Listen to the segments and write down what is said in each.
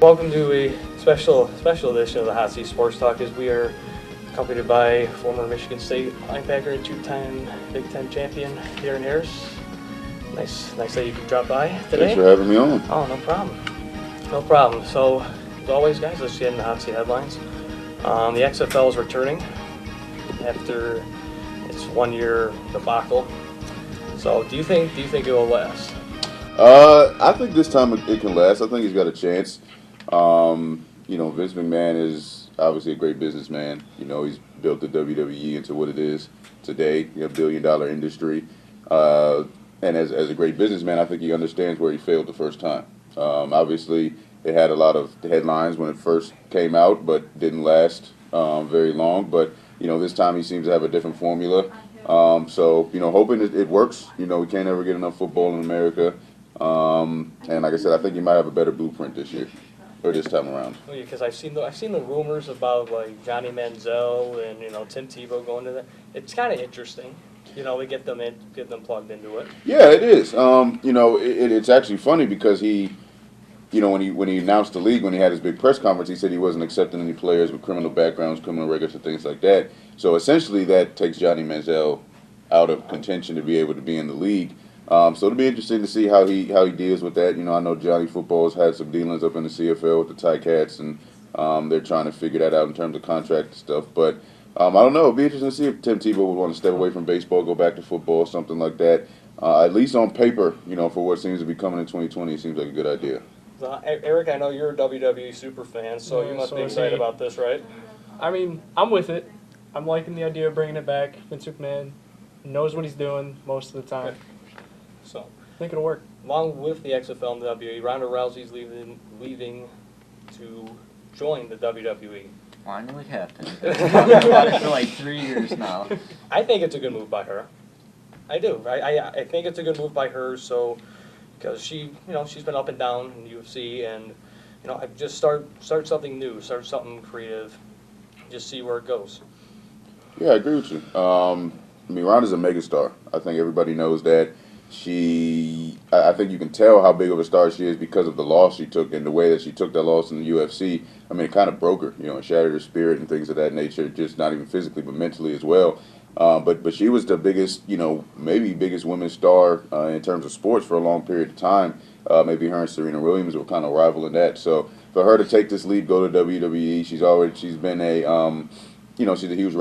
welcome to a special edition of the Hot Seat Sports Talk, as we are accompanied by former Michigan State linebacker and two-time Big Ten champion Darien. Nice that you could drop by today. Thanks for having me on. Oh, no problem. So, as always, guys, let's get into Hot Seat headlines. The XFL is returning after its 1-year debacle. So, do you think it will last? I think this time it can last. I think he's got a chance. Vince McMahon is obviously a great businessman. He's built the WWE into what it is today, $1 billion industry. And as a great businessman, I think he understands where he failed the first time. Obviously, it had a lot of headlines when it first came out, but didn't last very long. But, this time he seems to have a different formula. Hoping it works. We can't ever get enough football in America. And like I said, I think he might have a better blueprint this year, or this time around. Oh, yeah, because I've seen the rumors about like Johnny Manziel and Tim Tebow going to that. It's kind of interesting. We get them plugged into it. Yeah, it is. It's actually funny because he, when he announced the league, when he had his big press conference, he said he wasn't accepting any players with criminal backgrounds, criminal records, and things like that. So essentially, that takes Johnny Manziel out of contention to be able to be in the league. So it'll be interesting to see how he deals with that. I know Johnny Football's had some dealings up in the CFL with the Ticats, and they're trying to figure that out in terms of contract and stuff. But I don't know. It'll be interesting to see if Tim Tebow would want to step away from baseball, go back to football, something like that. At least on paper, for what seems to be coming in 2020, it seems like a good idea. Eric, I know you're a WWE super fan, so you must be excited about this, right? I mean, I'm with it. I'm liking the idea of bringing it back. Vince McMahon knows what he's doing most of the time. Okay. So, I think it'll work. Along with the XFL and the WWE, Ronda Rousey's leaving to join the WWE. Finally happened. We've been talking about it for like 3 years now. I think it's a good move by her. I do. I think it's a good move by her. So, because she's been up and down in the UFC, and I just start something new, start something creative, just see where it goes. Yeah, I agree with you. Ronda's a megastar. I think everybody knows that. I think you can tell how big of a star she is because of the loss she took and the way that she took that loss in the UFC. It kind of broke her, it shattered her spirit and things of that nature, just not even physically, but mentally as well. But she was the biggest, maybe biggest women's star in terms of sports for a long period of time. Maybe her and Serena Williams were kind of rivaling that. So for her to take this lead, go to WWE, she's been a, she's a huge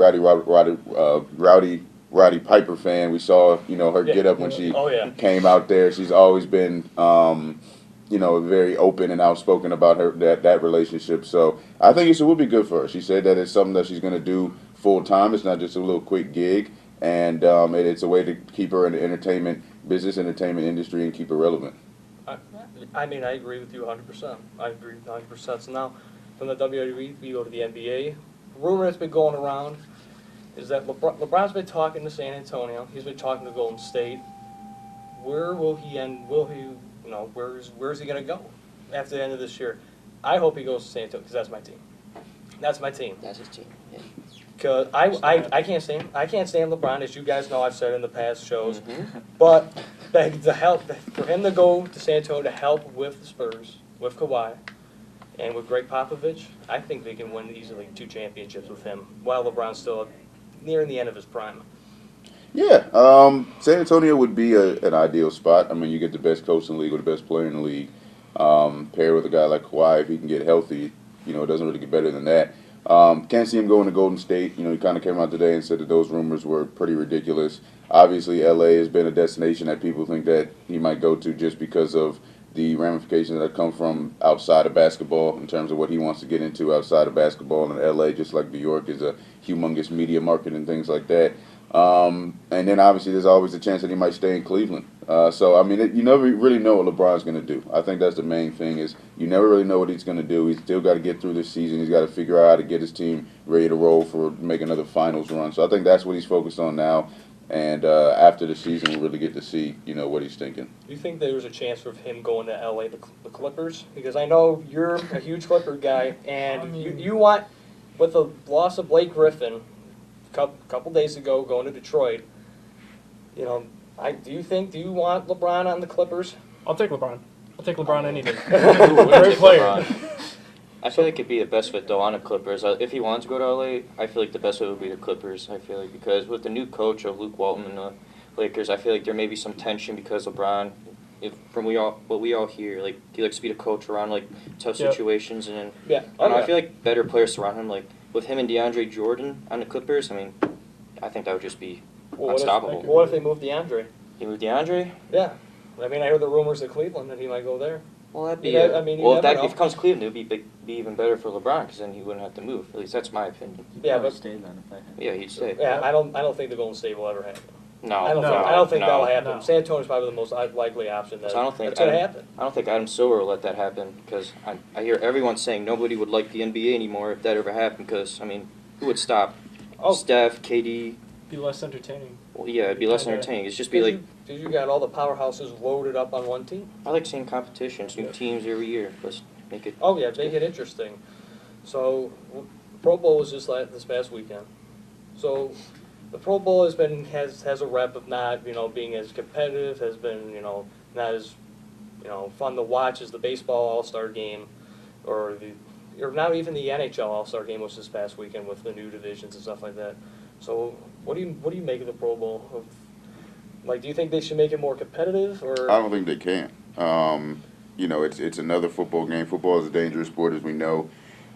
Roddy Piper fan. We saw, her get up when she came out there. She's always been, very open and outspoken about that relationship. So I think it will be good for her. She said that it's something that she's going to do full time. It's not just a little quick gig, and it's a way to keep her in the entertainment industry and keep her relevant. I agree with you 100%. I agree 100%. So now, from the WWE, we go to the NBA. Rumor that's been going around is that LeBron's been talking to San Antonio. He's been talking to Golden State. Where will he end? Where's he going to go after the end of this year? I hope he goes to San Antonio because that's my team. That's my team. That's his team. Yeah. Because I can't stand LeBron, as you guys know I've said in the past shows. Mm-hmm. But for him to go to San Antonio to help with the Spurs, with Kawhi, and with Greg Popovich, I think they can win easily 2 championships with him while LeBron's still nearing the end of his prime. Yeah, San Antonio would be an ideal spot. You get the best coach in the league or the best player in the league. Paired with a guy like Kawhi, if he can get healthy, it doesn't really get better than that. Can't see him going to Golden State. He kind of came out today and said that those rumors were pretty ridiculous. Obviously, LA has been a destination that people think that he might go to just because of the ramifications that come from outside of basketball in terms of what he wants to get into outside of basketball. And LA, just like New York, is a humongous media market and things like that. And then obviously there's always a chance that he might stay in Cleveland. You never really know what LeBron's going to do. I think that's the main thing is you never really know what he's going to do. He's still got to get through this season. He's got to figure out how to get his team ready to roll for make another finals run. So I think that's what he's focused on now. And after the season, we'll really get to see, what he's thinking. Do you think there's a chance for him going to LA, the Clippers? Because I know you're a huge Clipper guy, and you want, with the loss of Blake Griffin a couple days ago, going to Detroit, do you want LeBron on the Clippers? I'll take LeBron. I'll take LeBron any day. Great player. I feel like it'd be the best fit though on the Clippers. If he wants to go to LA, I feel like the best fit would be the Clippers. I feel like because with the new coach of Luke Walton and the Lakers, I feel like there may be some tension because LeBron, what we all hear, like he likes to be the coach around like tough Yep. situations, and then Yeah. I don't know, I feel like better players surround him. Like with him and DeAndre Jordan on the Clippers, I mean, I think that would just be unstoppable. What if they move DeAndre? He with DeAndre? Yeah. I mean, I heard the rumors of Cleveland that he might go there. Well, that'd be. You know, I mean, you well, if never that know. if it comes Cleveland, it'd be even better for LeBron because then he wouldn't have to move. At least that's my opinion. Yeah, Probably but stay then if I had. Yeah, he'd stay. yeah, I don't think the Golden State will ever happen. No, I don't think no. that'll happen. No. San Antonio's probably the most likely option that So I don't think that's going to happen. I don't think Adam Silver will let that happen because I hear everyone saying nobody would like the NBA anymore if that ever happened because, I mean, who would stop? Oh. Steph, KD. Be less entertaining. Well, yeah, it'd be less Kinda. entertaining. It's just be like, Because you got all the powerhouses loaded up on one team. I like seeing competitions, new Yeah. teams every year. Let's make it. Oh yeah, make it interesting. So, Pro Bowl was just this past weekend. So, the Pro Bowl has a rep of not being as competitive, has been not as fun to watch as the baseball All-Star game, or not even the NHL All-Star game was this past weekend with the new divisions and stuff like that. So, what do you make of the Pro Bowl? Like, do you think they should make it more competitive, or? I don't think they can. It's another football game. Football is a dangerous sport, as we know.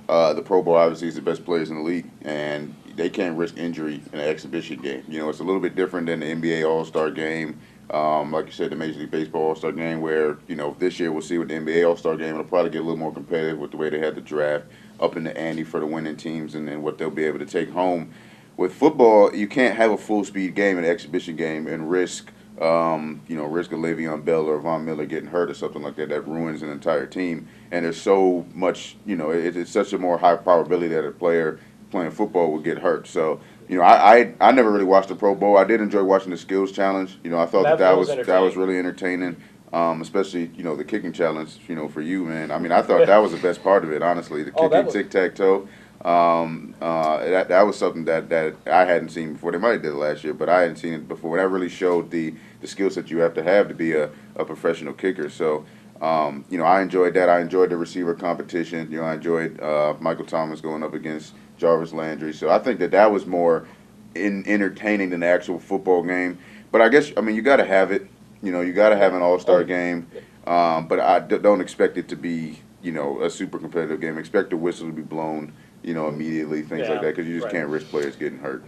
The Pro Bowl obviously is the best players in the league, and they can't risk injury in an exhibition game. It's a little bit different than the NBA All-Star game. Like you said, the Major League Baseball All-Star game, where this year we'll see with the NBA All-Star game, it'll probably get a little more competitive with the way they had the draft up in the ante for the winning teams, and then what they'll be able to take home. With football, you can't have a full-speed game, an exhibition game, and risk a Le'Veon Bell or Von Miller getting hurt or something like that ruins an entire team. And there's so much, it's such a more high probability that a player playing football will get hurt. So, I never really watched the Pro Bowl. I did enjoy watching the skills challenge. I thought that was really entertaining. Especially, the kicking challenge, for you, man. I mean, I thought that was the best part of it, honestly. The kicking tic-tac-toe. That was something that I hadn't seen before. They might have did it last year, but I hadn't seen it before. That really showed the skill set you have to be a professional kicker. So, I enjoyed that. I enjoyed the receiver competition. I enjoyed Michael Thomas going up against Jarvis Landry. So I think that was more entertaining than the actual football game. But I guess, you got to have it. You got to have an all-star game. But I don't expect it to be, a super competitive game. Expect the whistle to be blown, immediately, things like that, because you just can't risk players getting hurt.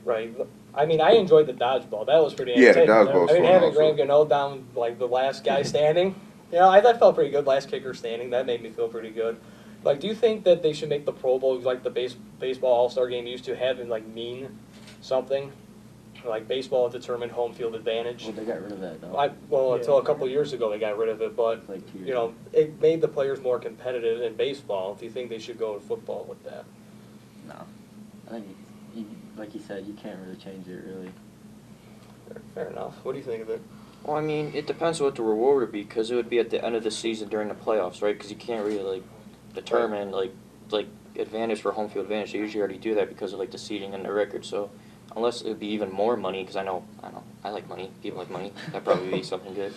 Right. I mean, I enjoyed the dodgeball. That was pretty Yeah, the entertaining. dodgeball was fun having also. Graham Gano down like the last guy standing, I felt pretty good. Last kicker standing, that made me feel pretty good. Like, do you think that they should make the Pro Bowl like the baseball All-Star game used to have and like mean something? Like baseball determined home field advantage. Well, they got rid of that though. Until a couple of years ago they got rid of it, but Like 2 years ago. it made the players more competitive in baseball. Do you think they should go to football with that? No, I think like you said, you can't really change it really. Fair enough. What do you think of it? Well, I mean, it depends what the reward would be because it would be at the end of the season during the playoffs, right? Because you can't really like determine like advantage for home field advantage. They usually already do that because of like the seeding and the record. So unless it would be even more money, because I like money. People like money. That'd probably be something good.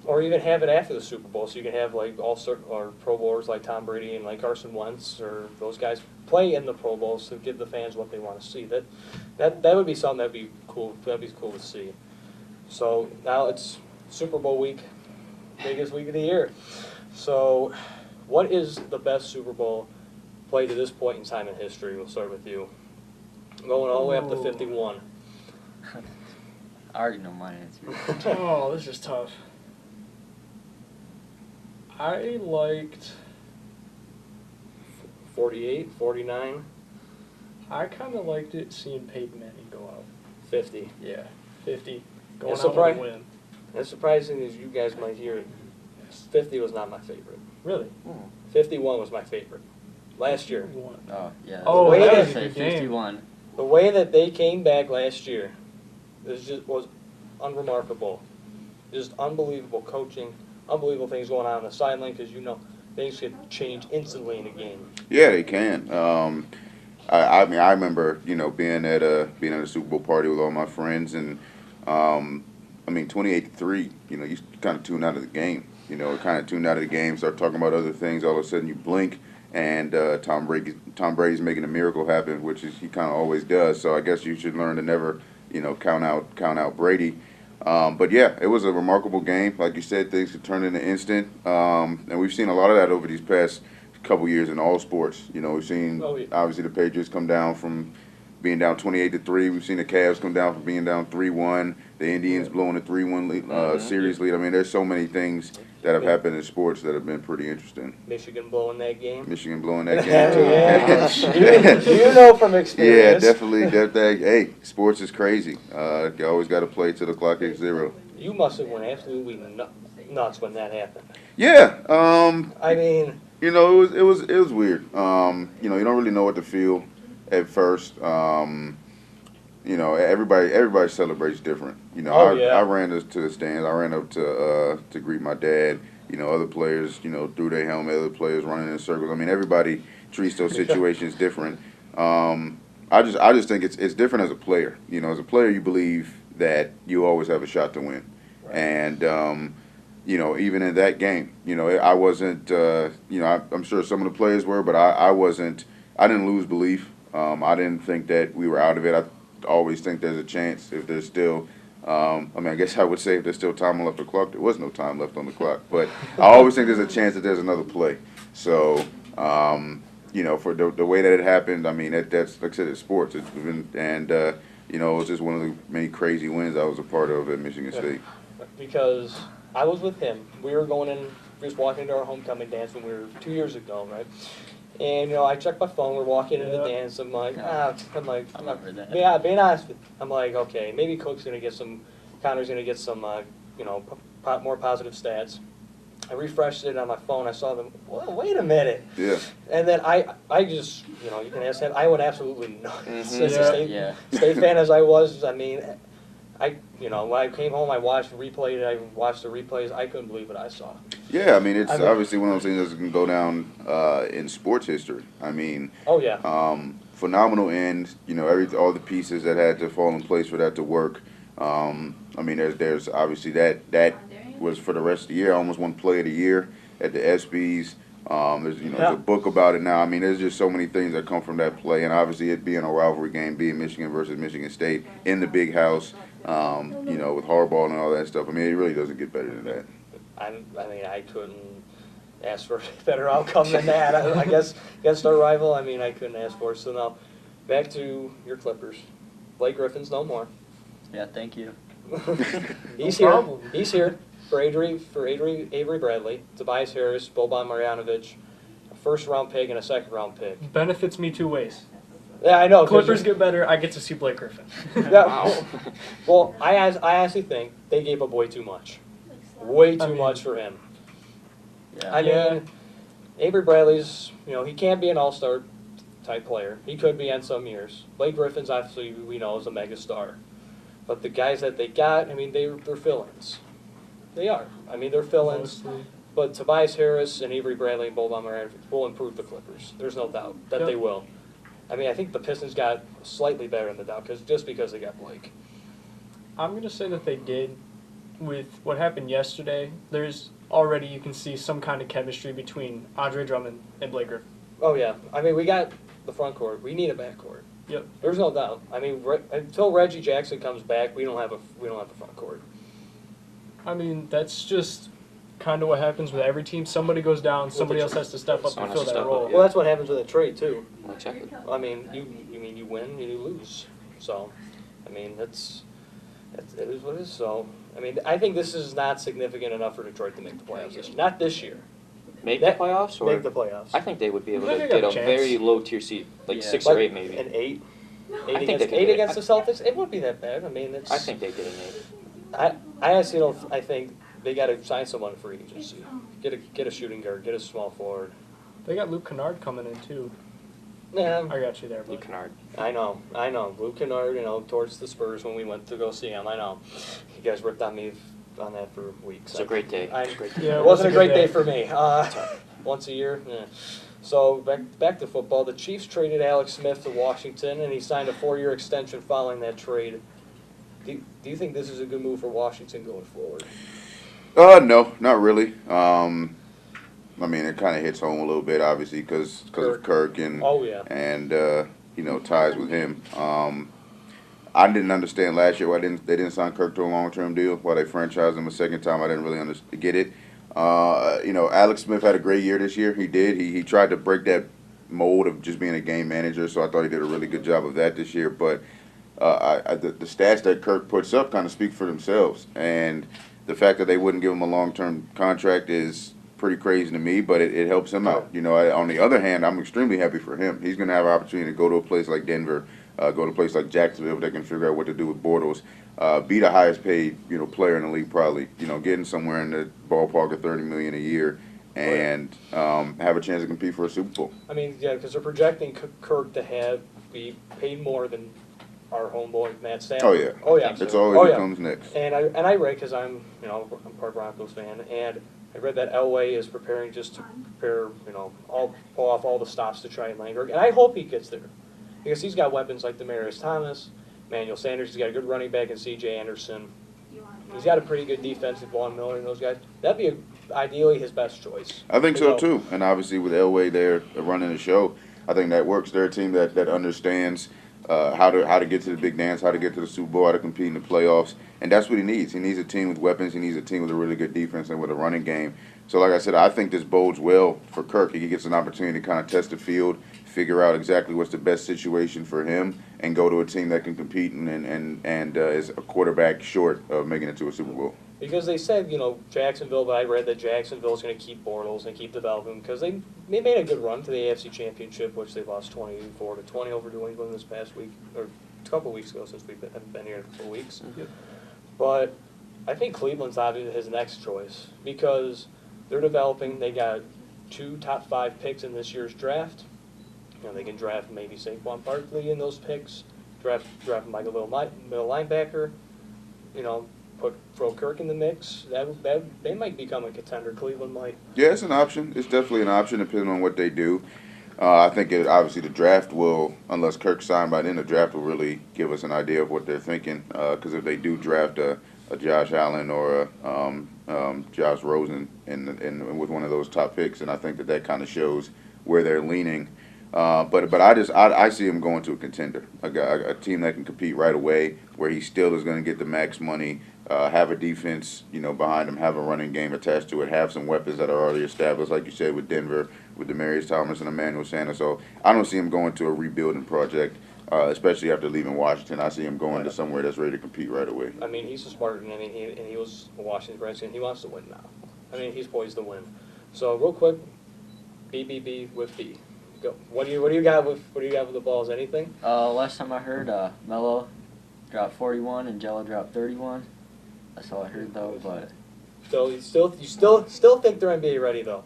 Or even have it after the Super Bowl, so you can have like or Pro Bowlers like Tom Brady and like Carson Wentz or those guys play in the Pro Bowls to give the fans what they want to see. That would be something that'd be cool. That'd be cool to see. So now it's Super Bowl week, biggest week of the year. So, what is the best Super Bowl played to this point in time in history? We'll start with you. Going all the way up to 51. I already know my answer. Oh, this is tough. I liked. 48, 49, I kind of liked it seeing Peyton Manning go out. 50. Yeah, 50. Going It's out with a surprising. win. As surprising as you guys might hear it, 50 was not my favorite. Really? 51 was my favorite. Last year. Won. Oh yeah. Oh, that I was would a say good game. 51. The way that they came back last year was unremarkable. Just unbelievable coaching, unbelievable things going on the sideline because things could change instantly in a game. Yeah, they can. I mean, I remember being at a Super Bowl party with all my friends, and 28-3. You kind of tune out of the game. Kind of tune out of the game, start talking about other things. All of a sudden, you blink, and Tom Brady's making a miracle happen, which he kind of always does. So I guess you should learn to never, count out Brady. But yeah, it was a remarkable game. Like you said, things could turn in an instant, and we've seen a lot of that over these past couple years in all sports. We've seen obviously the Patriots come down from being down 28-3. We've seen the Cavs come down from being down 3-1. The Indians blowing a 3-1 series lead. I mean, there's so many things that have happened in sports that have been pretty interesting. Michigan blowing that game. Michigan blowing that game too. Yeah. you know from experience. Yeah, definitely. Hey, sports is crazy. You always got to play till the clock hits 0. You must have went absolutely nuts when that happened. Yeah. I mean, it was weird. You don't really know what to feel at first. Everybody celebrates different. I ran to the stands. I ran up to greet my dad. Other players, threw their helmet. Other players running in circles. I mean, everybody treats those situations different. I just think it's different as a player. As a player, you believe that you always have a shot to win, right. And even in that game, I wasn't. I'm sure some of the players were, but I wasn't. I didn't lose belief. I didn't think that we were out of it. I always think there's a chance if there's still. I guess I would say if there's still time left on the clock. There was no time left on the clock, but I always think there's a chance that there's another play. So, for the way that it happened, I mean, that's like I said, it's sports. It was just one of the many crazy wins I was a part of at Michigan State. Because I was with him. We were going in, just walking into our homecoming dance when we were 2 years ago, right? And, I checked my phone, we're walking into the dance, I'm like, yeah, being honest with you, I'm like, okay, maybe Cook's going to get Connor's going to get some, more positive stats. I refreshed it on my phone, I saw them, well, wait a minute. Yeah. And then I just, you can ask him, I went absolutely nuts. Mm-hmm. As a state fan as I was, I mean, when I came home, I watched the replays, I couldn't believe what I saw. Yeah, I mean, it's obviously one of those things that can go down in sports history. I mean, oh yeah, phenomenal end. All the pieces that had to fall in place for that to work. I mean, there's obviously that was for the rest of the year. I almost won Play of the Year at the ESPYs. There's a book about it now. I mean, there's just so many things that come from that play, and obviously it being a rivalry game, being Michigan versus Michigan State in the big house. With hardball and all that stuff. I mean, it really doesn't get better than that. I couldn't ask for a better outcome than that. I guess against our rival, I couldn't ask for it. So now, back to your Clippers. Blake Griffin's no more. Yeah, thank you. He's here. He's here for Avery Bradley, Tobias Harris, Boban Marjanovic, a first-round pick and a second-round pick. Benefits me 2 ways. Yeah, I know. Clippers get better, I get to see Blake Griffin. Yeah, well, I actually think they gave up way too much. Way too much for him. Yeah. I mean, Avery Bradley's, he can't be an all-star type player. He could be in some years. Blake Griffin's obviously, we know, is a mega star. But the guys that they got, they're fill-ins. They are. They're fill-ins. But Tobias Harris and Avery Bradley and Boban Marjanovic will improve the Clippers. There's no doubt that they will. I think the Pistons got slightly better in the doubt just because they got Blake. I'm going to say that they did. With what happened yesterday, there's already, you can see some kind of chemistry between Andre Drummond and Blake Griffin. Oh, yeah. We got the front court. We need a back court. Yep. There's no doubt. Until Reggie Jackson comes back, we don't have the front court. That's just kind of what happens with every team. Somebody goes down, somebody else has to step up and fill that role. Well, that's what happens with a trade too. Exactly. You win, you lose. So, it is what it is. So, I think this is not significant enough for Detroit to make the playoffs this year. Not this year. Make the playoffs? Or make the playoffs. I think they would be able They to got get a chance. very low tier seed, like 6 or 8 maybe. An 8. I think they could Eight do it. against the Celtics. It wouldn't be that bad. I think they did an 8. I actually don't. I think they got to sign someone for agency. Get a shooting guard. Get a small forward. They got Luke Kennard coming in too. Yeah, I got you there, Luke Luke. Kennard. I know. Luke Kennard, towards the Spurs when we went to go see him. I know. You guys ripped on me on that for weeks. It's a great day. Yeah, it wasn't a great day for me. Once a year. Yeah. So back to football. The Chiefs traded Alex Smith to Washington, and he signed a 4-year extension following that trade. Do you think this is a good move for Washington going forward? No, not really. I mean, it kind of hits home a little bit, obviously, because of Kirk and Oh, yeah. ties with him. I didn't understand last year why they didn't sign Kirk to a long-term deal. Why they franchised him a second time, I didn't really get it. Alex Smith had a great year this year. He did. He tried to break that mold of just being a game manager, so I thought he did a really good job of that this year. But the stats that Kirk puts up kind of speak for themselves, and the fact that they wouldn't give him a long-term contract is pretty crazy to me, but it helps him out. On the other hand, I'm extremely happy for him. He's going to have an opportunity to go to a place like Denver, go to a place like Jacksonville, they can figure out what to do with Bortles, be the highest paid player in the league probably, getting somewhere in the ballpark of $30 million a year, and have a chance to compete for a Super Bowl. I mean, yeah, because they're projecting Kirk to be paid more than our homeboy Matt Stafford. Oh yeah, Oh yeah. it's always comes next. And I read, because I'm part of Broncos fan, and I read that Elway is preparing just to prepare, pull off all the stops to try and land Kirk, and I hope he gets there, because he's got weapons like Demaryius Thomas, Emmanuel Sanders. He's got a good running back in C.J. Anderson. He's got a pretty good defensive Vaughn Miller and those guys. That'd be ideally his best choice. I think so too, and obviously with Elway there running the show, I think that works. They're a team that understands how to get to the big dance, how to get to the Super Bowl, how to compete in the playoffs, and that's what he needs. He needs a team with weapons. He needs a team with a really good defense and with a running game. So like I said, I think this bodes well for Kirk. He gets an opportunity to kind of test the field, figure out exactly what's the best situation for him, and go to a team that can compete and is a quarterback short of making it to a Super Bowl. Because they said, Jacksonville, but I read that Jacksonville's going to keep Bortles and keep developing, because they made a good run to the AFC Championship, which they lost 24-20 over New England this past week, or a couple weeks ago, since we've been here in a couple of weeks. Yep. But I think Cleveland's obviously his next choice, because they're developing. They got 2 top 5 picks in this year's draft. They can draft maybe Saquon Barkley in those picks, draft Michael middle linebacker, throw Kirk in the mix. They might become a contender. Cleveland might. Yeah, it's an option. It's definitely an option depending on what they do. I think obviously the draft will, unless Kirk's signed by then, the draft will really give us an idea of what they're thinking. Because if they do draft a Josh Allen or a Josh Rosen with one of those top picks, and I think that kind of shows where they're leaning. But I see him going to a contender, a team that can compete right away, where he still is going to get the max money, have a defense, behind him, have a running game attached to it, have some weapons that are already established, like you said, with Denver, with Demaryius Thomas and Emmanuel Sanders. So I don't see him going to a rebuilding project, especially after leaving Washington. I see him going to somewhere that's ready to compete right away. I mean, he's a Spartan, and he was a Washington Redskin. He wants to win now. I mean, he's poised to win. So real quick, BBB with B. Go. What do you got with the Balls? Anything? Last time I heard, Melo dropped 41 and Jello dropped 31. That's all I heard though. But You still think they're NBA ready though?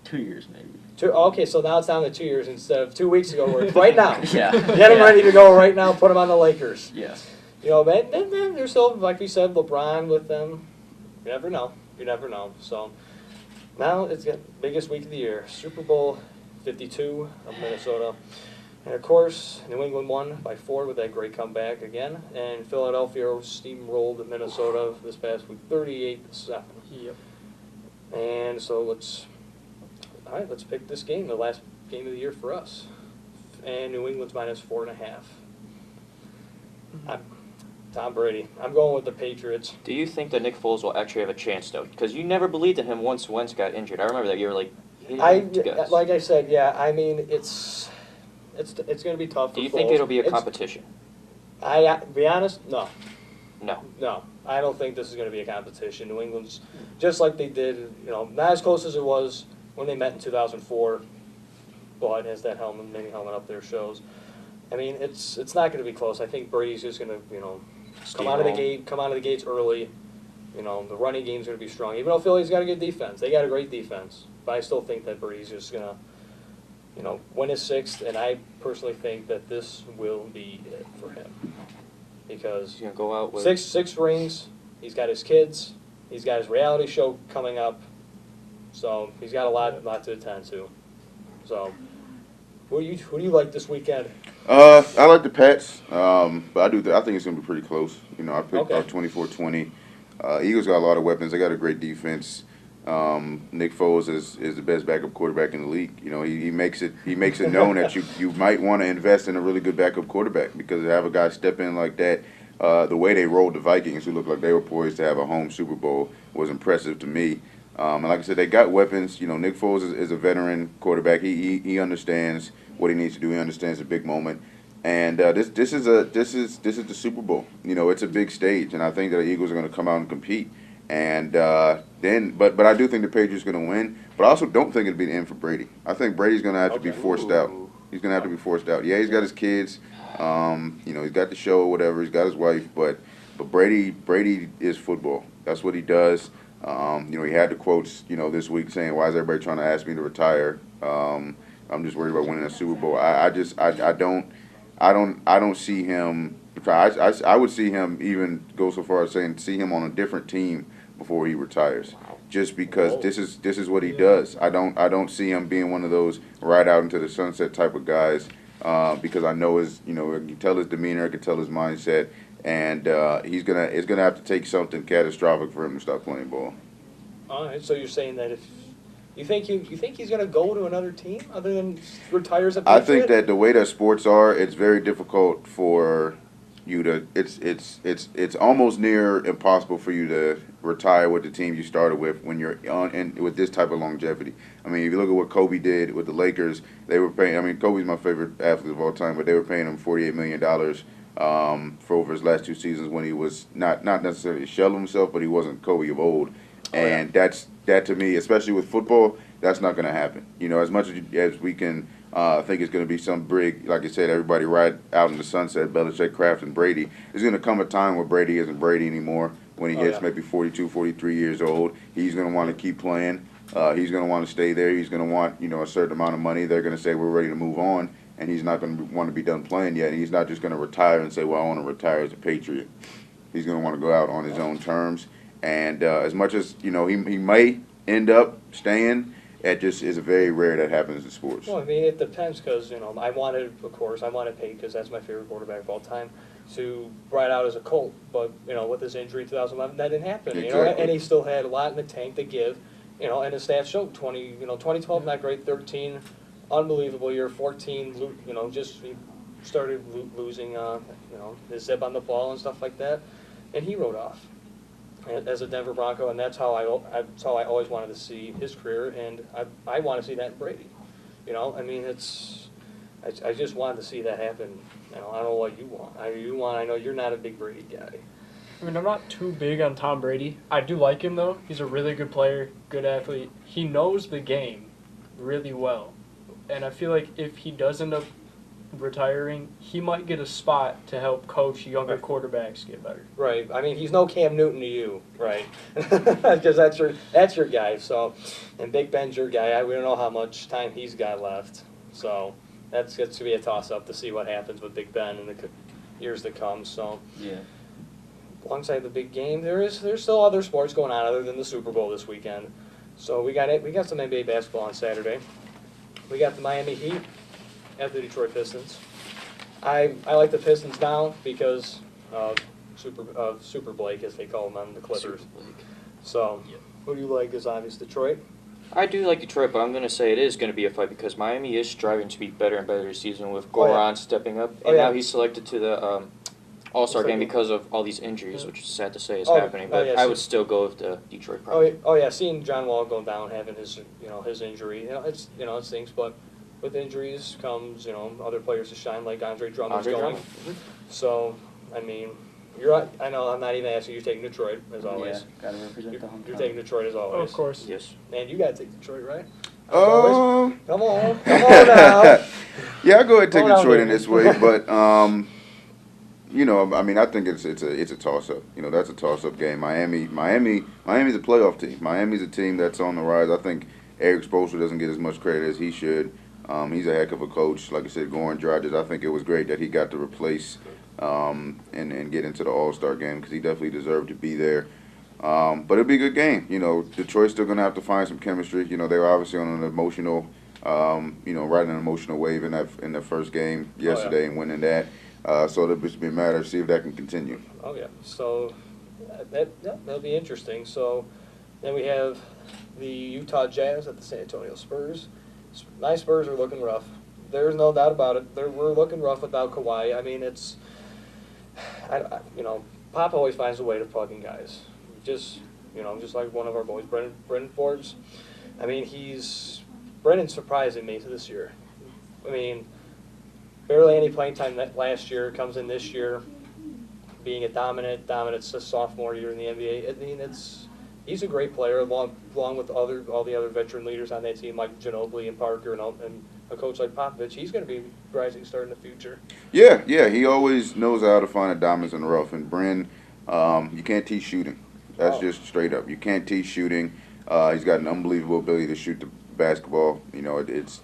2 years maybe. Okay, so now it's down to 2 years instead of 2 weeks ago. Where it's right now. Yeah. Get them ready to go right now. Put them on the Lakers. Yeah. Man, they're still, like we said, LeBron with them. You never know. So now it's the biggest week of the year. Super Bowl 52 of Minnesota. And of course, New England won by 4 with that great comeback again. And Philadelphia steamrolled Minnesota this past week, 38-7. Yep. And so let's pick this game, the last game of the year for us. And New England's minus 4.5. Tom Brady. I'm going with the Patriots. Do you think that Nick Foles will actually have a chance, though? Because you never believed in him once Wentz got injured. I remember that you were like, like I said, yeah. I mean, it's going to be tough. Do you think it'll be a competition? To be honest, no. No. I don't think this is going to be a competition. New England's just like they did, not as close as it was when they met in 2004. But as that mini helmet up there shows, I mean, it's not going to be close. I think Brady's just going to, come out of the gates early. The running game's going to be strong. Even though Philly's got a good defense, they got a great defense. But I still think that Brady's just going to, win his 6th. And I personally think that this will be it for him. Because he's going to go out with six rings. He's got his kids. He's got his reality show coming up. So he's got a lot to attend to. So who do you like this weekend? I like the Pats, but I think it's going to be pretty close. I picked 24-20. Eagles got a lot of weapons. They got a great defense. Nick Foles is the best backup quarterback in the league. You know, he makes it known that you might want to invest in a really good backup quarterback, because to have a guy step in like that, the way they rolled the Vikings, who looked like they were poised to have a home Super Bowl, was impressive to me. And like I said, they got weapons. You know, Nick Foles is a veteran quarterback. He understands what he needs to do. He understands the big moment. And this is the Super Bowl. You know, it's a big stage, and I think that the Eagles are going to come out and compete. And but I do think the Patriots are going to win. But I also don't think it'll be the end for Brady. I think Brady's going to have to be forced out. He's going to have to be forced out. Yeah, he's got his kids. You know, he's got the show or whatever. He's got his wife. But Brady is football. That's what he does. You know, he had the quotes, you know, this week saying, "Why is everybody trying to ask me to retire? I'm just worried about winning a Super Bowl." I don't see him. I would see him even go so far as saying see him on a different team before he retires, just because this is what he does. I don't see him being one of those ride out into the sunset type of guys, because I know his, you know, I can tell his demeanor, I can tell his mindset, and it's gonna have to take something catastrophic for him to stop playing ball. All right, so you're saying that if you think he's going to go to another team other than retire as a Patriot? I think that the way that sports are, it's very difficult for you to. It's almost near impossible for you to retire with the team you started with when you're on and with this type of longevity. I mean, if you look at what Kobe did with the Lakers, they were paying. I mean, Kobe's my favorite athlete of all time, but they were paying him $48 million for over his last 2 seasons when he was not necessarily a shell of himself, but he wasn't Kobe of old. And that to me, especially with football, that's not going to happen. You know, as much as we can think it's going to be some big, like I said, everybody ride out in the sunset, Belichick, Kraft, and Brady. There's going to come a time where Brady isn't Brady anymore. When he hits maybe 42, 43 years old, he's going to want to keep playing. He's going to want to stay there. He's going to want, you know, a certain amount of money. They're going to say we're ready to move on, and he's not going to want to be done playing yet. And he's not just going to retire and say, well, I want to retire as a Patriot. He's going to want to go out on his own terms. And as much as, you know, he may end up staying, it just is very rare that happens in sports. Well, I mean, it depends because, you know, I wanted Peyton, because that's my favorite quarterback of all time, to ride out as a Colt. But, you know, with his injury in 2011, that didn't happen. Exactly. You know, and he still had a lot in the tank to give, you know, and his stats showed 2012, not great, 13, unbelievable year, 14, you know, just he started losing, you know, his zip on the ball and stuff like that, and he rode off as a Denver Bronco, and that's how I always wanted to see his career, and I want to see that in Brady. You know, I mean, I just wanted to see that happen. You know, I don't know what you want. I know you're not a big Brady guy. I mean, I'm not too big on Tom Brady. I do like him, though. He's a really good player, good athlete. He knows the game really well. And I feel like if he does end up retiring, he might get a spot to help coach younger quarterbacks get better. Right. I mean, he's no Cam Newton to you, right? Because that's your guy. So, and Big Ben's your guy. We don't know how much time he's got left. So that's going to be a toss-up to see what happens with Big Ben in the years to come. So Yeah. alongside the big game, there's still other sports going on other than the Super Bowl this weekend. So we got some NBA basketball on Saturday. We got the Miami Heat at the Detroit Pistons. I like the Pistons now because of Super Blake, as they call him on the Clippers. So who do you like is obvious Detroit. I do like Detroit, but I'm going to say it is going to be a fight because Miami is striving to be better and better this season with Goran stepping up. And now he's selected to the All-Star game because of all these injuries, which is sad to say is happening. But I would still go with the Detroit probably. Oh yeah, seeing John Wall go down, having his injury, it stinks, but with injuries comes, other players to shine like Andre Drummond's going. So, I mean, I know I'm not even asking you to take Detroit as always. Yeah, gotta represent the hometown. You're taking Detroit as always. Oh, of course. Yes. Man, you gotta take Detroit, right? Oh, Come on now. yeah, I'll go ahead and take Hold on, Detroit in baby. this way, but I mean, I think it's a toss-up. That's a toss-up game. Miami's a playoff team. Miami's a team that's on the rise. I think Eric Spoelstra doesn't get as much credit as he should. He's a heck of a coach. Like I said, Goran Dragic, I think it was great that he got to replace and get into the All-Star game because he definitely deserved to be there. But it'll be a good game. Detroit's still going to have to find some chemistry. They were obviously on an emotional, riding an emotional wave in their first game yesterday and winning that. So it'll just be a matter of see if that can continue. Oh yeah. So that'll be interesting. So Then we have the Utah Jazz at the San Antonio Spurs. My Spurs are looking rough. There's no doubt about it. We're looking rough without Kawhi. I mean, it's, Pop always finds a way to plug in guys. Just like one of our boys, Brendan Forbes. I mean, Brendan's surprising me this year. I mean, barely any playing time last year, comes in this year, being a dominant sophomore year in the NBA. I mean, he's a great player, along with all the other veteran leaders on that team, like Ginobili and Parker and a coach like Popovich. He's going to be a rising star in the future. Yeah, he always knows how to find a diamonds in the rough. And Bren, you can't teach shooting. That's just straight up. You can't teach shooting. He's got an unbelievable ability to shoot the basketball. It's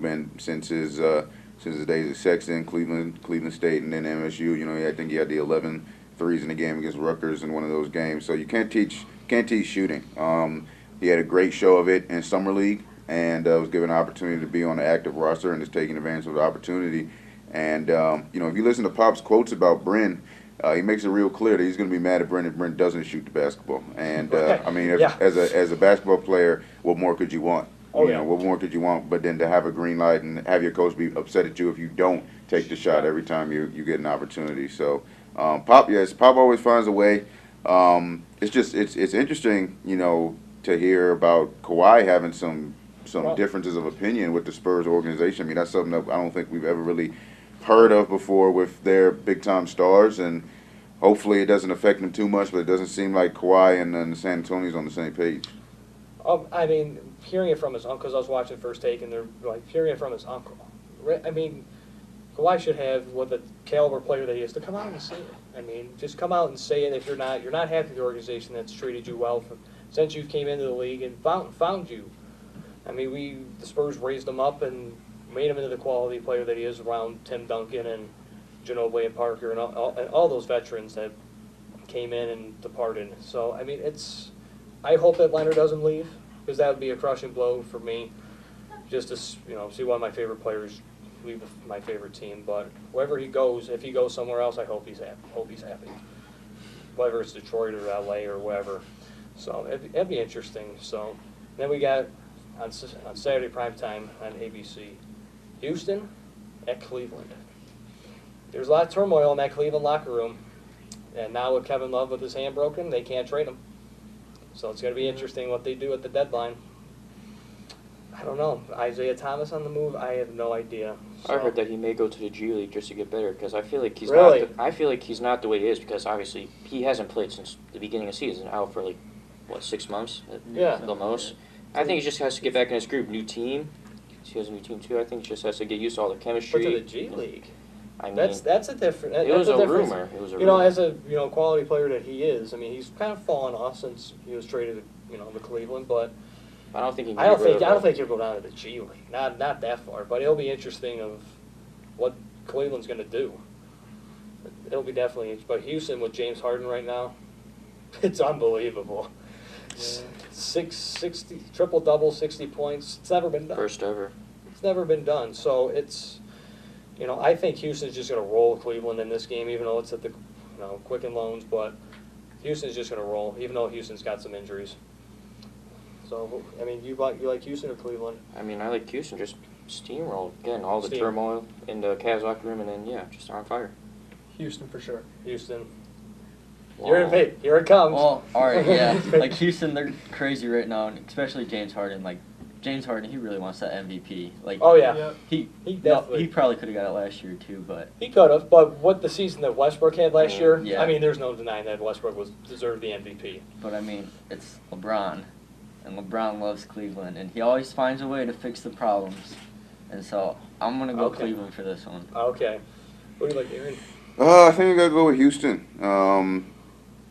been since his days at Sexton, Cleveland State, and then MSU. I think he had the 11 threes in the game against Rutgers in one of those games. So you can't teach shooting. He had a great show of it in summer league, and was given an opportunity to be on the active roster and is taking advantage of the opportunity. And if you listen to Pop's quotes about Bren, he makes it real clear that he's going to be mad at Bren if Bren doesn't shoot the basketball. And as a basketball player, what more could you want? What more could you want? But then to have a green light and have your coach be upset at you if you don't take the shot every time you get an opportunity. So Pop always finds a way. It's interesting, to hear about Kawhi having some differences of opinion with the Spurs organization. I mean, that's something that I don't think we've ever really heard of before with their big-time stars, and hopefully it doesn't affect them too much, but it doesn't seem like Kawhi and San Antonio's on the same page. I mean, hearing it from his uncle, because I was watching First Take, and they're like hearing it from his uncle. I mean, Kawhi should have what the caliber player that he is to come out and say it. I mean, just come out and say it if you're not happy with the organization that's treated you well since you came into the league and found you. I mean, the Spurs raised him up and made him into the quality player that he is around Tim Duncan and Ginobili and Parker and all those veterans that came in and departed. So, I mean, I hope that Leonard doesn't leave, because that would be a crushing blow for me, just to see one of my favorite players leave my favorite team. But wherever he goes, if he goes somewhere else, I hope he's happy. Whether it's Detroit or LA or wherever. So it'd be interesting. So then we got on Saturday primetime on ABC, Houston at Cleveland. There's a lot of turmoil in that Cleveland locker room, and now with Kevin Love with his hand broken, they can't trade him. So it's going to be interesting what they do at the deadline. I don't know. Isaiah Thomas on the move? I have no idea. I heard that he may go to the G League just to get better, because I feel like he's Really? not. I feel like he's not the way he is, because obviously he hasn't played since the beginning of the season, out for 6 months at the most. I think he just has to get back in his groove. New team. He has a new team too. I think he just has to get used to all the chemistry. But to the G League. I mean, That's a different. it was that's a difference. rumor. It was a rumor. As a quality player that he is, I mean, he's kind of fallen off since he was traded to Cleveland. But I don't think he. I don't think he'll go down to the G League. Not that far. But it'll be interesting of what Cleveland's going to do. It'll be definitely. But Houston with James Harden right now, it's unbelievable. Yeah. 60 triple double, 60 points. It's never been done. First ever. It's never been done. So it's. I think Houston's just going to roll Cleveland in this game, even though it's at the, Quicken Loans. But Houston's just going to roll, even though Houston's got some injuries. So, I mean, you like Houston or Cleveland? I mean, I like Houston, just steamroll. Again, all the Steam. turmoil in the Cavs locker room, and then, just on fire. Houston for sure. Houston. Wow. Here it comes. Well, all right, yeah. Houston, they're crazy right now, and especially James Harden. James Harden, he really wants that MVP. Oh, yeah. Yep. He definitely. He probably could have got it last year too, but He could have, but what the season that Westbrook had last year, Yeah. I mean, there's no denying that Westbrook deserved the MVP. I mean, it's LeBron, and LeBron loves Cleveland, and he always finds a way to fix the problems. And so I'm gonna go Okay. Cleveland for this one. Okay. What do you like, Aaron? I think we gotta go with Houston.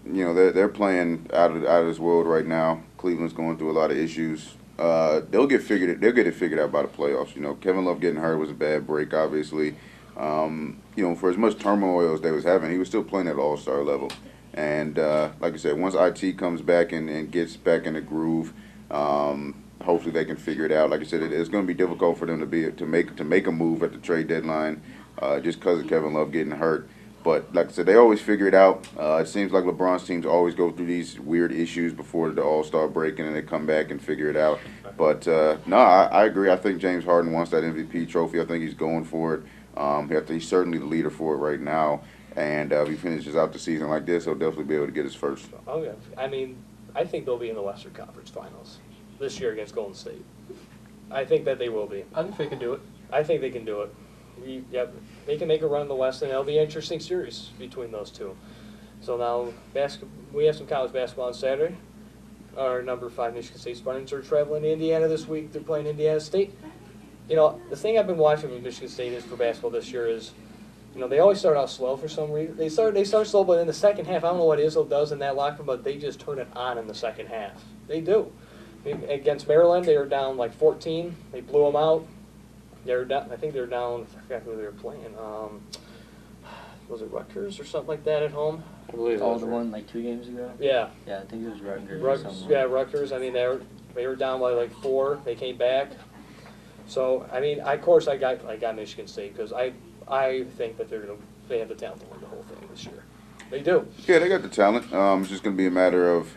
They're playing out of this world right now. Cleveland's going through a lot of issues. They'll get it figured out by the playoffs. Kevin Love getting hurt was a bad break, obviously. For as much turmoil as they was having, he was still playing at all-star level. And like I said, once IT comes back and gets back in the groove, hopefully they can figure it out. Like I said, it's going to be difficult for them to make a move at the trade deadline, just because of Kevin Love getting hurt. But like I said, they always figure it out. It seems like LeBron's teams always go through these weird issues before the All-Star break, and then they come back and figure it out. But no, I agree. I think James Harden wants that MVP trophy. I think he's going for it. He's certainly the leader for it right now. And if he finishes out the season like this, he'll definitely be able to get his first. Oh yeah, I mean, I think they'll be in the Western Conference Finals this year against Golden State. I think that they will be. I think they can do it. I think they can do it. Yep, they can make a run in the West, and it'll be an interesting series between those two. So now, we have some college basketball on Saturday. Our number 5 Michigan State Spartans are traveling to Indiana this week. They're playing Indiana State. You know, the thing I've been watching with Michigan State is for basketball this year is, you know, they always start out slow for some reason. They start slow, but in the second half, I don't know what Izzo does in that locker room, but they just turn it on in the second half. They do. Against Maryland, they were down like 14. They blew them out. They were down. I think they were down. I forgot who they were playing. Was it Rutgers or something like that at home? I believe Oh, the one like 2 games ago? Yeah. Yeah, I think it was Rutgers. Rutgers. I mean, they were down by like 4. They came back. So I mean, of course, I got Michigan State because I think that they have the talent to win the whole thing this year. They do. Yeah, they got the talent. It's just going to be a matter of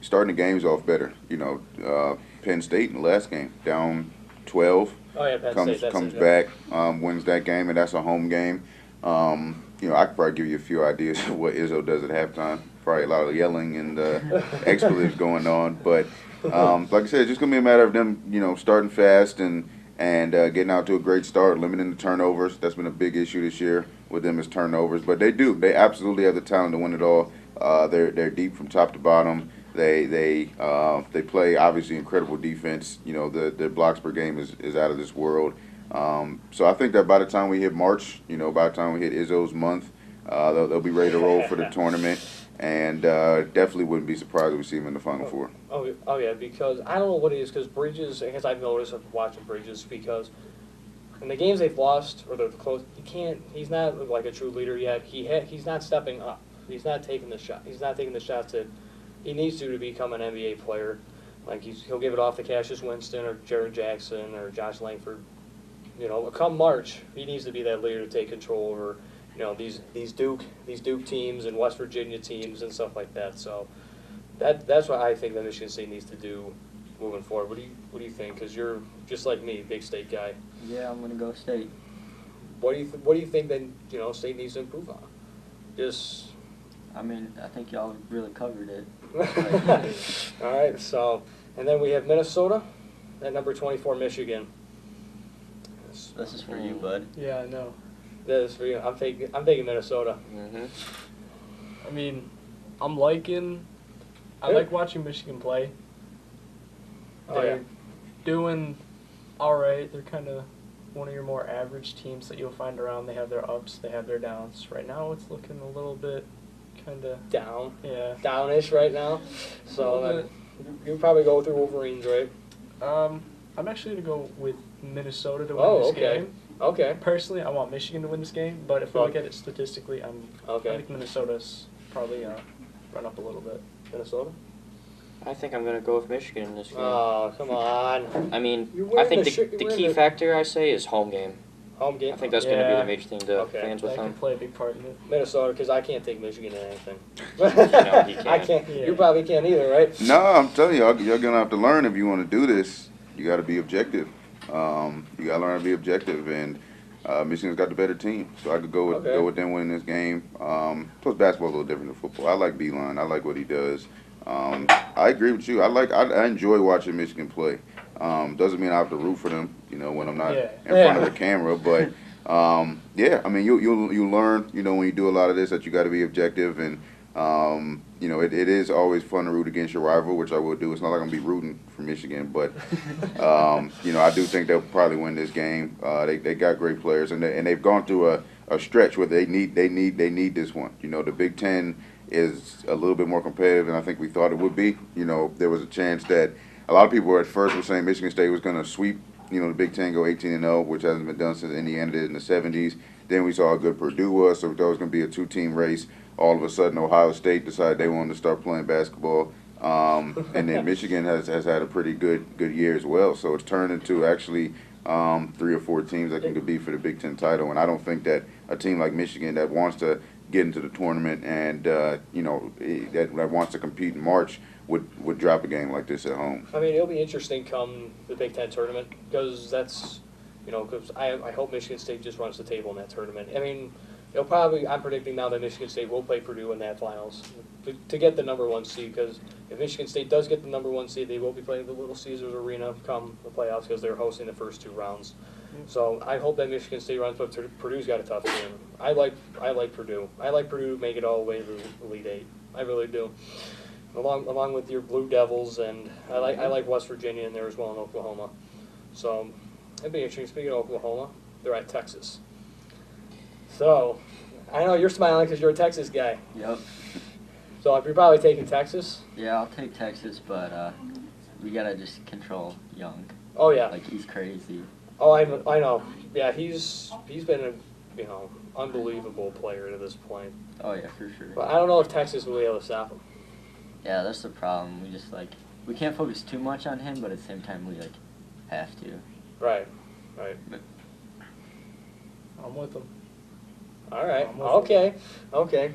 starting the games off better. You know, Penn State in the last game down 12. Oh yeah, Penn State. Comes back, wins that game, and that's a home game. You know, I could probably give you a few ideas of what Izzo does at halftime. Probably a lot of yelling and expletives going on. But like I said, it's just going to be a matter of them, you know, starting fast and getting out to a great start, limiting the turnovers. That's been a big issue this year with them is turnovers. But they absolutely have the talent to win it all. They're deep from top to bottom. They play obviously incredible defense. You know, their blocks per game is out of this world. So I think that by the time we hit March, you know, by the time we hit Izzo's month, they'll be ready to roll for the tournament. And definitely wouldn't be surprised if we see him in the Final Four. Oh yeah, because I don't know what it is, because Bridges, because I've noticed of watching Bridges, because in the games they've lost or they're close, he's not like a true leader yet. He's not stepping up. He's not taking the shot. He's not taking the shots that he needs to become an NBA player. Like he'll give it off to Cassius Winston or Jared Jackson or Josh Langford. You know, come March, he needs to be that leader to take control over, you know, these Duke teams and West Virginia teams and stuff like that. So that's what I think that Michigan State needs to do moving forward. What do you think? Because you're just like me, big State guy. Yeah, I'm gonna go State. What do you think that, you know, State needs to improve on? Just. I mean, I think y'all really covered it. All right. So, and then we have Minnesota at number 24, Michigan. This is for you, bud. Yeah, I know. This is for you. I'm taking Minnesota. Mm-hmm. I mean, I like watching Michigan play. Oh, They're yeah. doing all right. They're kind of one of your more average teams that you'll find around. They have their ups, they have their downs. Right now, it's looking a little bit kind of Down. Yeah. Downish right now. So you probably go with your Wolverines, right? I'm actually gonna go with Minnesota to win Oh, this okay. game. Okay. Personally, I want Michigan to win this game, but if we look at it statistically, I think Minnesota's probably run up a little bit. Minnesota? I think I'm gonna go with Michigan in this game. Oh, come on. I mean, You're I wearing think the shirt- the you're key wearing the- factor I say is home game. Home game? I think that's gonna be Yeah. the major thing to Okay. fans That with can them. play a big part in it. Minnesota, because I can't take Michigan in anything. No, he I can't. can't. Yeah. You probably can't either, right? No, I'm telling you, you're going to have to learn if you want to do this. You got to be objective. You got to learn to be objective, and Michigan's got the better team, so I could go with them winning this game. Plus, basketball's a little different than football. I like Beeline. I like what he does. I agree with you. I enjoy watching Michigan play. Doesn't mean I have to root for them, you know, when I'm not in front of the camera. But yeah, I mean, you learn, you know, when you do a lot of this that you got to be objective, and you know, it is always fun to root against your rival, which I will do. It's not like I'm gonna be rooting for Michigan, but you know, I do think they'll probably win this game. They got great players, and they've gone through a stretch where they need this one. You know, the Big Ten is a little bit more competitive than I think we thought it would be. You know, there was a chance that a lot of people at first were saying Michigan State was going to sweep, you know, the Big Ten, go 18-0, which hasn't been done since Indiana did in the 70s. Then we saw how good Purdue was, so we thought it was going to be a two-team race. All of a sudden, Ohio State decided they wanted to start playing basketball. And then Michigan has had a pretty good year as well. So it's turned into actually 3 or 4 teams that can compete for the Big Ten title. And I don't think that a team like Michigan that wants to get into the tournament and that wants to compete in March would drop a game like this at home. I mean, it'll be interesting come the Big Ten tournament because that's, because I hope Michigan State just runs the table in that tournament. I mean, I'm predicting now that Michigan State will play Purdue in that finals to get the #1 seed, because if Michigan State does get the #1 seed, they will be playing the Little Caesars Arena come the playoffs because they're hosting the first 2 rounds. So I hope that Michigan State runs, but Purdue's got a tough game. I like Purdue. I like Purdue to make it all the way to the Elite Eight. I really do. Along with your Blue Devils, and I like West Virginia in there as well, and Oklahoma. So it'd be interesting. Speaking of Oklahoma, they're at Texas. So I know you're smiling because you're a Texas guy. Yep. So if you're probably taking Texas. Yeah, I'll take Texas, but we gotta just control Young. Oh yeah. Like, he's crazy. Oh, I know. Yeah, he's been a unbelievable player to this point. Oh yeah, for sure. But I don't know if Texas will be able to stop him. Yeah, that's the problem. We just we can't focus too much on him, but at the same time we have to. Right. I'm with them. All right. I'm with Okay.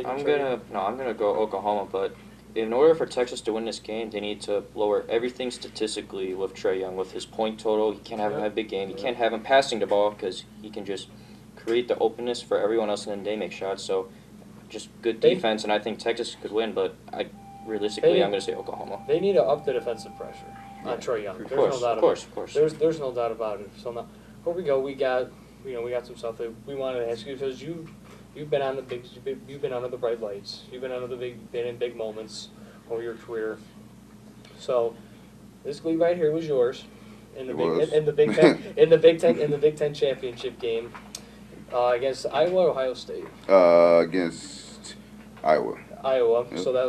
I'm gonna go Oklahoma, but in order for Texas to win this game, they need to lower everything statistically with Trae Young, with his point total. You can't have him have a big game. You can't have him passing the ball because he can just create the openness for everyone else, and then they make shots. So just good defense, and I think Texas could win, but realistically, I'm going to say Oklahoma. They need to up the defensive pressure on Trae Young. Of course. There's no doubt about it. So now, before we go, we got some stuff that we wanted to ask you, because you've been on you've been under the bright lights. You've been in big moments over your career. So this league right here was yours in the Big Ten in the Big Ten championship game against Iowa or Ohio State. Against Iowa. Yep. So that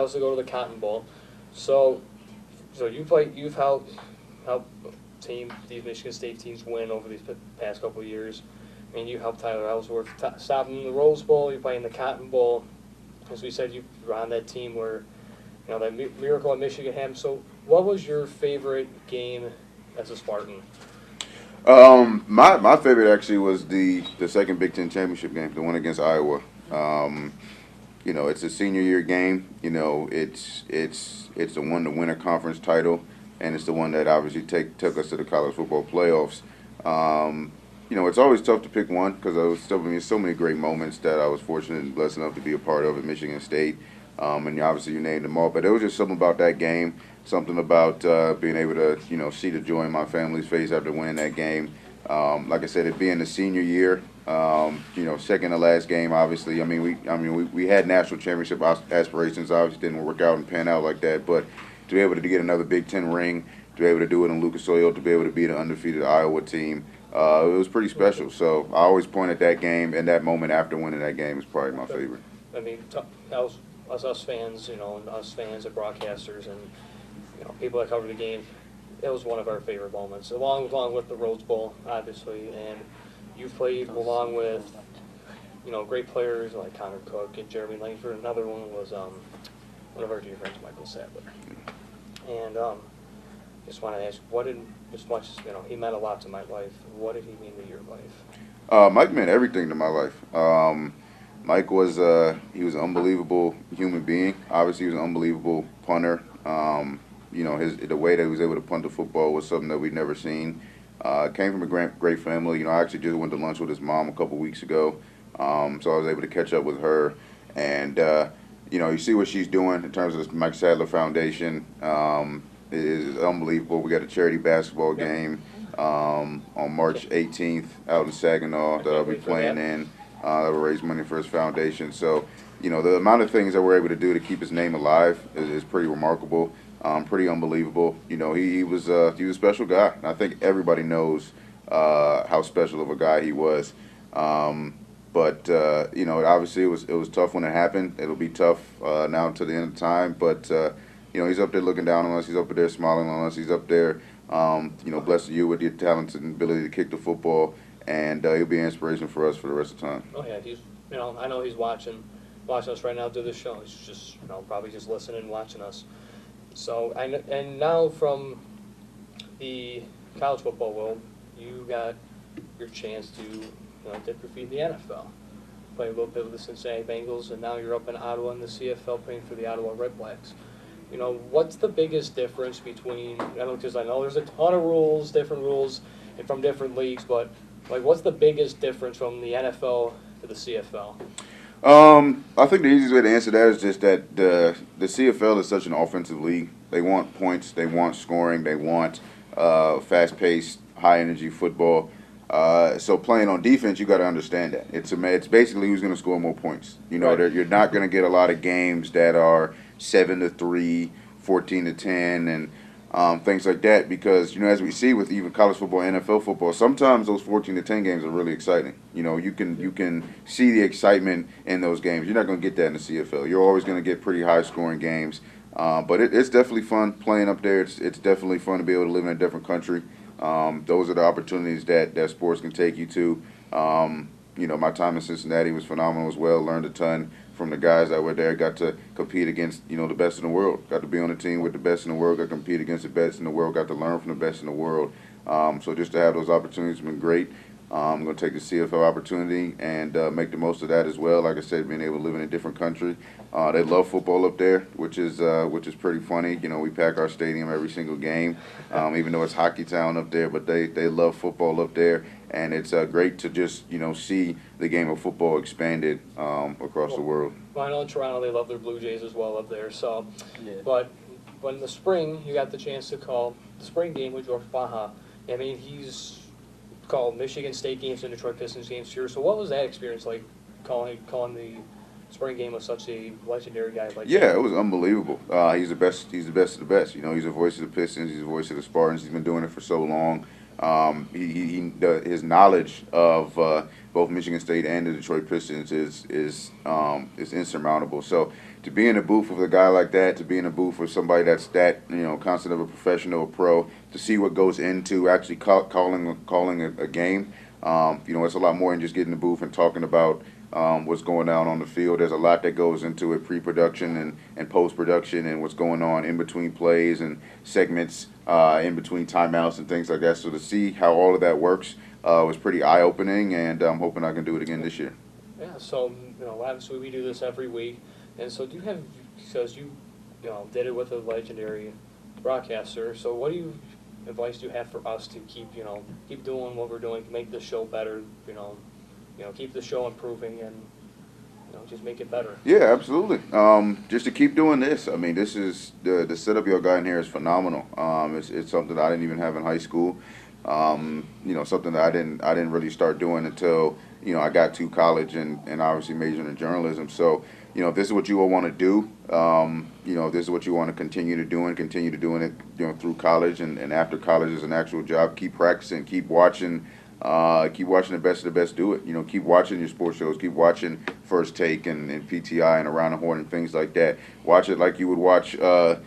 was to go to the Cotton Bowl. So you've helped these Michigan State teams win over these past couple of years. I mean, you helped Tyler Ellsworth stop him in the Rose Bowl. You play in the Cotton Bowl. As we said, you were on that team where, that miracle at Michigan had. So, what was your favorite game as a Spartan? My favorite actually was the second Big Ten championship game, the one against Iowa. It's a senior year game. It's the one to win a conference title, and it's the one that obviously took us to the college football playoffs. It's always tough to pick one because there was so many great moments that I was fortunate and blessed enough to be a part of at Michigan State. And obviously you named them all, but there was just something about that game, something about being able to, see the joy in my family's face after winning that game. Like I said, it being the senior year, second to last game, obviously. We had national championship aspirations. Obviously, didn't work out and pan out like that. But to be able to get another Big Ten ring, to be able to do it in Lucas Oil, to be able to beat an undefeated Iowa team, it was pretty special. So I always point at that game, and that moment after winning that game is probably my favorite. I mean, that was us fans, and us fans and broadcasters and people that cover the game. It was one of our favorite moments, along with the Rose Bowl, obviously. And you've played along with great players like Connor Cook and Jeremy Langford. Another one was one of our dear friends, Michael Sadler. And just want to ask, as much as he meant a lot to my life, what did he mean to your life? Mike meant everything to my life. Mike was he was an unbelievable human being. Obviously, he was an unbelievable punter. The way that he was able to punt the football was something that we'd never seen. Came from a great family. I actually just went to lunch with his mom a couple weeks ago, so I was able to catch up with her. And you see what she's doing in terms of the Mike Sadler Foundation. It is unbelievable. We got a charity basketball game on March 18th out in Saginaw that I'll be playing in. That will raise money for his foundation. So, the amount of things that we're able to do to keep his name alive is pretty remarkable, pretty unbelievable. He was a special guy. And I think everybody knows how special of a guy he was. But obviously it was tough when it happened. It'll be tough now to the end of time. But he's up there looking down on us. He's up there smiling on us. He's up there, blessing you with your talents and ability to kick the football. And he'll be an inspiration for us for the rest of the time. Oh yeah, he's I know he's watching us right now do this show. He's just probably just listening and watching us. So and now from the college football world, you got your chance to dip your feet in the NFL. Play a little bit with the Cincinnati Bengals, and now you're up in Ottawa in the CFL playing for the Ottawa Red Blacks. What's the biggest difference between, because I know there's a ton of rules, different rules, and from different leagues, but what's the biggest difference from the NFL to the CFL? I think the easiest way to answer that is just that the CFL is such an offensive league. They want points, they want scoring, they want fast-paced, high-energy football. So playing on defense, you got to understand that it's basically who's going to score more points. Right. You're not going to get a lot of games that are 7-3, 14-10, and things like that, because as we see with even college football, NFL football, sometimes those 14-10 games are really exciting. You can see the excitement in those games. You're not going to get that in the CFL. You're always going to get pretty high-scoring games. But it's definitely fun playing up there. It's definitely fun to be able to live in a different country. Those are the opportunities that sports can take you to. My time in Cincinnati was phenomenal as well. Learned a ton from the guys that were there. Got to compete against the best in the world. Got to be on a team with the best in the world. Got to compete against the best in the world. Got to learn from the best in the world. So just to have those opportunities has been great. I'm going to take the CFL opportunity and make the most of that as well. Like I said, being able to live in a different country. They love football up there, which is pretty funny. We pack our stadium every single game, even though it's hockey town up there. But they love football up there, and it's great to just see the game of football expanded across the world. Well, I know in Toronto they love their Blue Jays as well up there. So, Yeah. but when in the spring you got the chance to call the spring game with George Baja. I mean, he's called Michigan State games and Detroit Pistons games here. So what was that experience like, calling the spring game with such a legendary guy like Yeah, him? it was unbelievable. He's the best. He's the best of the best. He's a voice of the Pistons. He's a voice of the Spartans. He's been doing it for so long. His knowledge of both Michigan State and the Detroit Pistons is insurmountable. So to be in a booth with a guy like that, to be in a booth with somebody that's that constant of a professional, a pro, to see what goes into actually calling a game, it's a lot more than just getting in the booth and talking about what's going on the field. There's a lot that goes into it, pre-production and post-production, and what's going on in between plays and segments, in between timeouts and things like that. So to see how all of that works was pretty eye-opening, and I'm hoping I can do it again this year. Yeah. So obviously we do this every week, and so do you have, because you did it with a legendary broadcaster. So what advice do you have for us to keep doing what we're doing, to make the show better? Keep the show improving and just make it better. Yeah, absolutely. Just to keep doing this. I mean, this is the setup y'all got in here is phenomenal. It's something that I didn't even have in high school. Something that I didn't really start doing until I got to college and obviously majored in journalism. So if this is what you all want to do, this is what you want to continue to do and continue to doing it through college and after college as an actual job. Keep practicing, keep watching the best of the best do it. Keep watching your sports shows. Keep watching First Take and PTI and Around the Horn and things like that. Watch it like you would watch, watch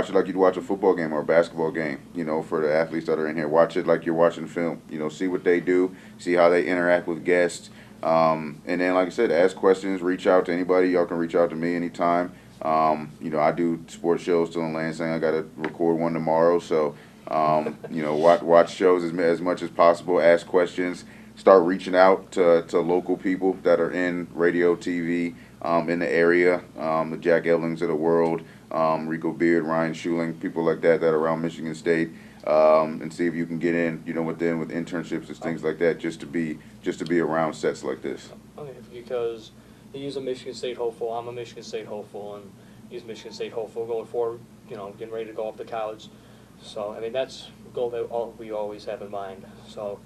it like you'd watch a football game or a basketball game. For the athletes that are in here, watch it like you're watching film. See what they do, see how they interact with guests, and then, like I said, ask questions. Reach out to anybody. Y'all can reach out to me anytime. I do sports shows still in Lansing. I got to record one tomorrow, so. Watch shows as much as possible, ask questions, start reaching out to local people that are in radio, TV, in the area, the Jack Evlings of the world, Rico Beard, Ryan Schuling, people like that are around Michigan State, and see if you can get in, with internships and things like that, just to be around sets like this. Okay, because he's a Michigan State hopeful, I'm a Michigan State hopeful, and he's a Michigan State hopeful going forward, getting ready to go off to college. So, I mean, that's a goal that we always have in mind. So,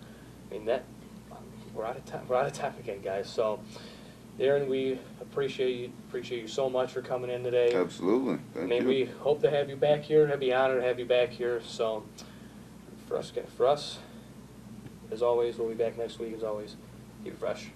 I mean, we're out of time. We're out of time again, guys. So, Aron, we appreciate you so much for coming in today. Absolutely. Thank you. We hope to have you back here. I'd be honored to have you back here. So, for us, as always, we'll be back next week. As always, keep it fresh.